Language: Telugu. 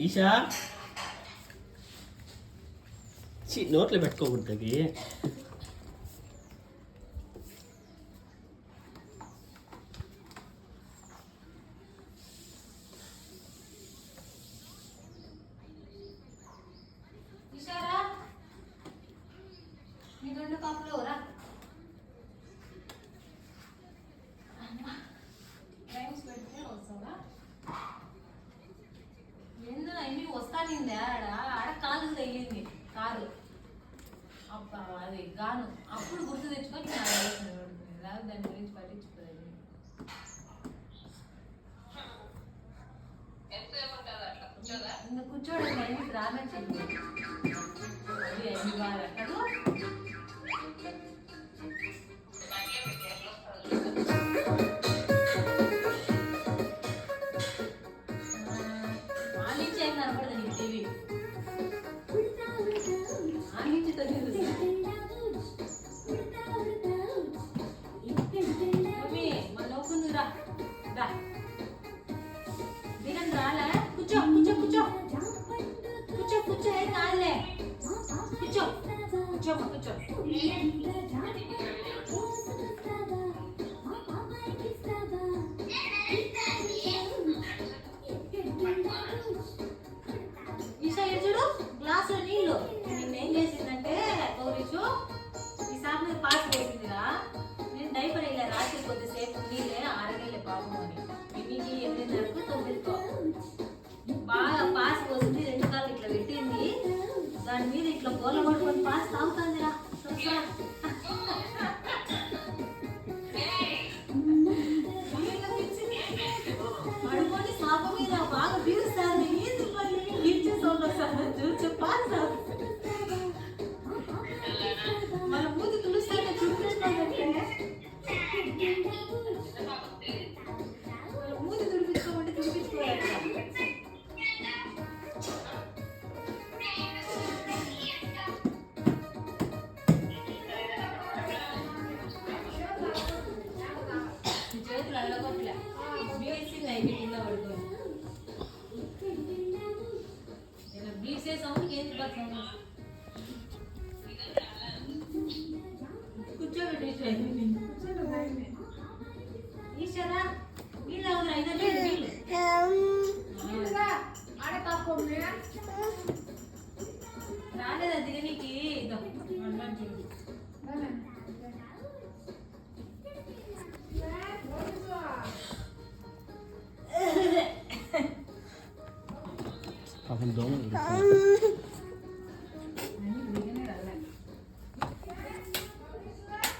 ఈషా నోట్లో పెట్టుకోకూడదు అది. వస్తానింది ఆడ కాలు తగిలింది కారు అది గాను అప్పుడు గుర్తు తెచ్చుకొని దాని గురించి పట్టించుకోలేదు. ఇంకా కూర్చోడం అయింది రామని చెప్పి అది అయింది బాగా కదా. కూర్చో కూర్చో కూర్చో కూర్చో కూర్చో ఏం కాదులే కూర్చో కూర్చో కూర్చో. ఈషా చూడు గ్లాసులో నీళ్ళు నేనేం చేసిందంటే గౌరీషు ఈసారి మీద పాస్ వేసిందిరా. నేను డైపర్ ఇలా రాత్రి కొద్దిసేపు నీళ్ళే ఆరగలే పాపం అని 8:30కు 9కు బాగా పాస్ పోసింది. 2 కాళ్ళు ఇట్లా పెట్టింది దాని మీద ఇట్లా గోల పట్టుకొని పాస్ తాగుతుందిరా. పడుకొని సాప మీద బాగా పీలుస్తుంది. ఏంది మళ్ళీ పీల్చే సౌండ్ వస్తుంది చూసి పాస్ మన మూతి తులుస్తానే చూపించుకోవాలంటే మూతి తుడిపించుకోమంటే తుడిపించుకోవాలి. చేతులు అల్లగొట్లే బీఎస్సీ అయిపోయిందా పడుకోండి. ఇలా బీసే సౌండ్కి ఏంది పడుతుంది కూర్చోబెట్టి ఈశ్వరా వీళ్ళు అవును 5 వీళ్ళు రాలేదా దిగనీకి పాపం దోమ